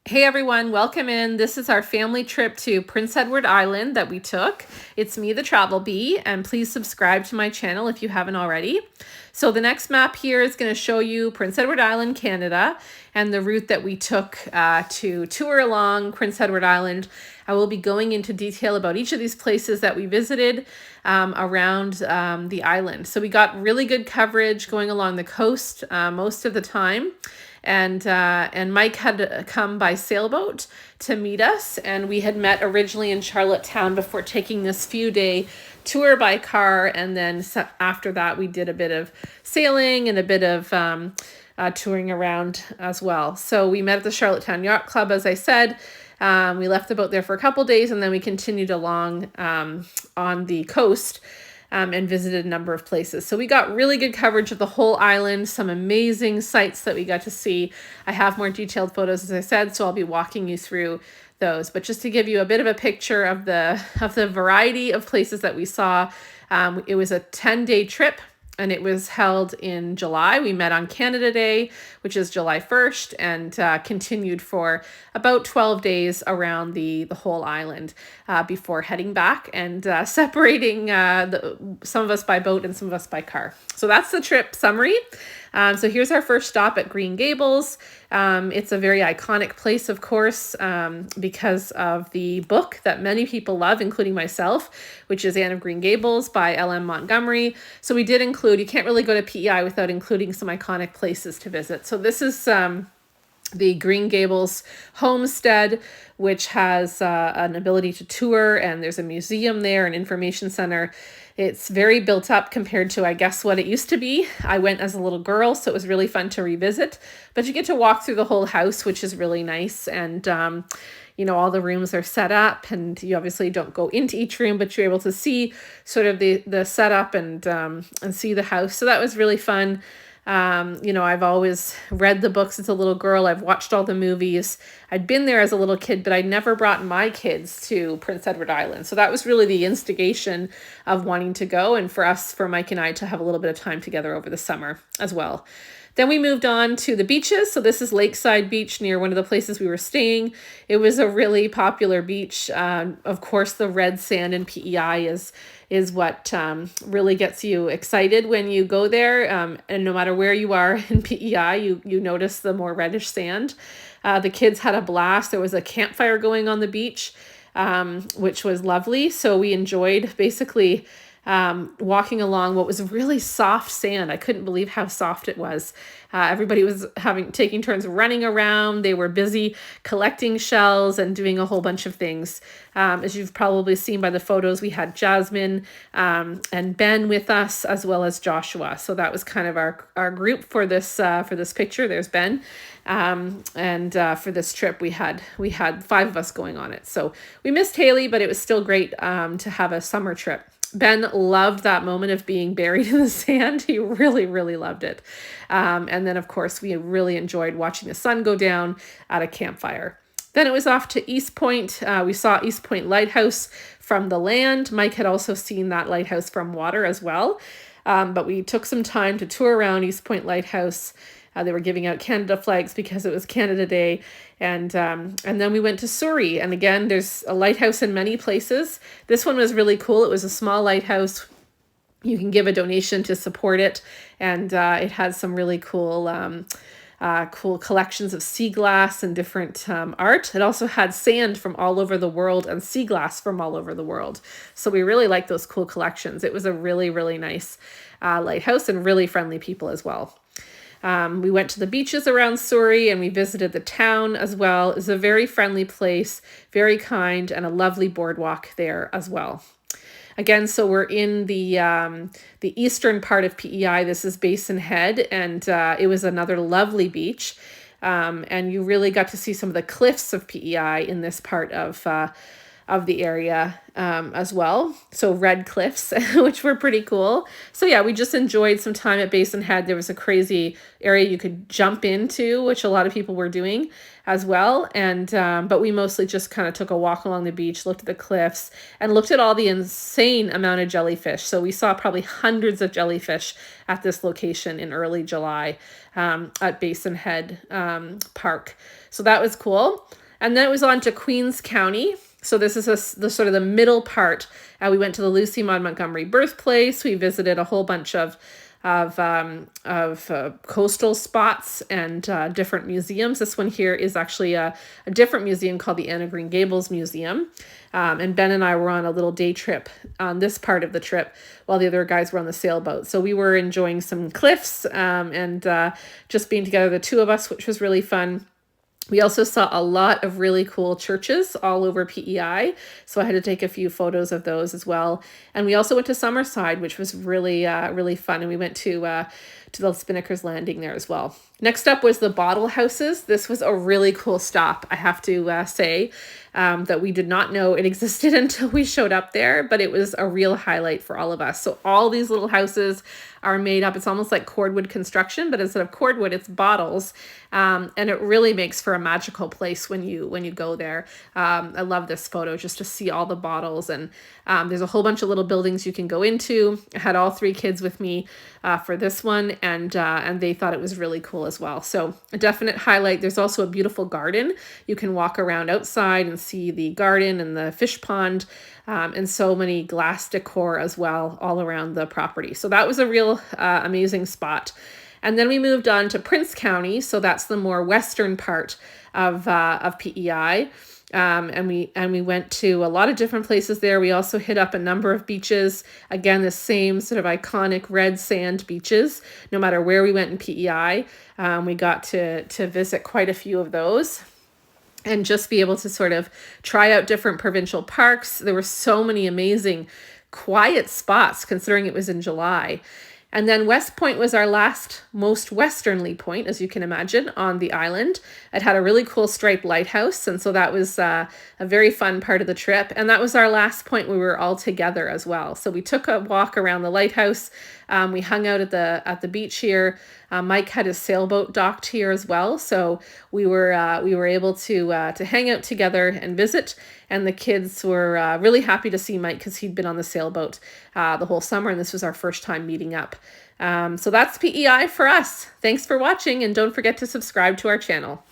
Hey everyone, welcome in. This is our family trip to Prince Edward Island that we took. It's me, the Travel Bee, and please subscribe to my channel if you haven't already. So the next map here is going to show you Prince Edward Island, Canada, and the route that we took to tour along Prince Edward Island. I will be going into detail about each of these places that we visited around the island. So we got really good coverage going along the coast most of the time. And Mike had come by sailboat to meet us, and we had met originally in Charlottetown before taking this few-day tour by car, and then after that we did a bit of sailing and a bit of touring around as well. So we met at the Charlottetown Yacht Club, as I said. We left the boat there for a couple days, and then we continued along on the coast and visited a number of places. So we got really good coverage of the whole island, some amazing sights that we got to see. I have more detailed photos, as I said, so I'll be walking you through those. But just to give you a bit of a picture of the variety of places that we saw, it was a 10-day trip. And it was held in July. We met on Canada Day, which is July 1st, and continued for about 12 days around the whole island before heading back and separating some of us by boat and some of us by car. So that's the trip summary. So here's our first stop at Green Gables. It's a very iconic place, of course, because of the book that many people love, including myself, which is Anne of Green Gables by L.M. Montgomery. So we did include, you can't really go to PEI without including some iconic places to visit. So this is the Green Gables homestead, which has an ability to tour, and there's a museum there, an information center. It's very built up compared to, I guess, what it used to be. I went as a little girl, so it was really fun to revisit. But you get to walk through the whole house, which is really nice. And, all the rooms are set up, and you obviously don't go into each room, but you're able to see sort of the setup and see the house. So that was really fun. I've always read the books as a little girl. I've watched all the movies. I'd been there as a little kid, but I never brought my kids to Prince Edward Island. So that was really the instigation of wanting to go, and for Mike and I to have a little bit of time together over the summer as well. Then we moved on to the beaches. So this is Lakeside Beach near one of the places we were staying. It was a really popular beach. Of course, the red sand in PEI is what really gets you excited when you go there. And no matter where you are in PEI, you notice the more reddish sand. The kids had a blast. There was a campfire going on the beach, which was lovely. So we enjoyed basically walking along what was really soft sand. I couldn't believe how soft it was. Everybody was taking turns running around. They were busy collecting shells and doing a whole bunch of things. As you've probably seen by the photos, we had Jasmine and Ben with us, as well as Joshua. So that was kind of our group for this picture. There's Ben. And for this trip, we had 5 of us going on it. So we missed Haley, but it was still great to have a summer trip. Ben loved that moment of being buried in the sand. He really, really loved it. And then, of course, we really enjoyed watching the sun go down at a campfire. Then it was off to East Point. We saw East Point Lighthouse from the land. Mike had also seen that lighthouse from water as well. But we took some time to tour around East Point Lighthouse. They were giving out Canada flags because it was Canada Day. And then we went to Souris. And again, there's a lighthouse in many places. This one was really cool. It was a small lighthouse. You can give a donation to support it. And it had some really cool collections of sea glass and different art. It also had sand from all over the world and sea glass from all over the world. So we really liked those cool collections. It was a really, really nice lighthouse and really friendly people as well. We went to the beaches around Souris, and we visited the town as well. It's a very friendly place, very kind, and a lovely boardwalk there as well. Again, so we're in the eastern part of PEI. This is Basin Head, and it was another lovely beach. And you really got to see some of the cliffs of PEI in this part of of the area as well. So red cliffs, which were pretty cool. So yeah, we just enjoyed some time at Basin Head. There was a crazy area you could jump into, which a lot of people were doing as well. And but we mostly just kind of took a walk along the beach, looked at the cliffs, and looked at all the insane amount of jellyfish. So we saw probably hundreds of jellyfish at this location in early July at Basin Head Park. So that was cool. And then it was on to Queens County. So this is the sort of the middle part. We went to the Lucy Maud Montgomery birthplace. We visited a whole bunch of coastal spots and different museums. This one here is actually a different museum called the Anna Green Gables Museum. And Ben and I were on a little day trip on this part of the trip while the other guys were on the sailboat. So we were enjoying some cliffs and just being together, the two of us, which was really fun. We also saw a lot of really cool churches all over PEI, so I had to take a few photos of those as well. And we also went to Summerside, which was really, really fun, and we went to the Spinnaker's Landing there as well. Next up was the bottle houses. This was a really cool stop, I have to say, that we did not know it existed until we showed up there, but it was a real highlight for all of us. So all these little houses are made up. It's almost like cordwood construction, but instead of cordwood, it's bottles. And it really makes for a magical place when you go there. I love this photo just to see all the bottles. And there's a whole bunch of little buildings you can go into. I had all three kids with me for this one, and they thought it was really cool as well. So a definite highlight. There's also a beautiful garden. You can walk around outside and see the garden and the fish pond. And so many glass decor as well all around the property. So that was a real amazing spot. And then we moved on to Prince County. So that's the more western part of PEI. And we went to a lot of different places there. We also hit up a number of beaches. Again, the same sort of iconic red sand beaches. No matter where we went in PEI, we got to visit quite a few of those and just be able to sort of try out different provincial parks. There were so many amazing quiet spots considering it was in July. And then West Point was our last most westernly point, as you can imagine, on the island. It had a really cool striped lighthouse, and so that was a very fun part of the trip. And that was our last point we were all together as well. So we took a walk around the lighthouse. We hung out at the beach here. Mike had his sailboat docked here as well, so we were able to hang out together and visit. And the kids were really happy to see Mike because he'd been on the sailboat the whole summer, and this was our first time meeting up. So that's PEI for us. Thanks for watching, and don't forget to subscribe to our channel.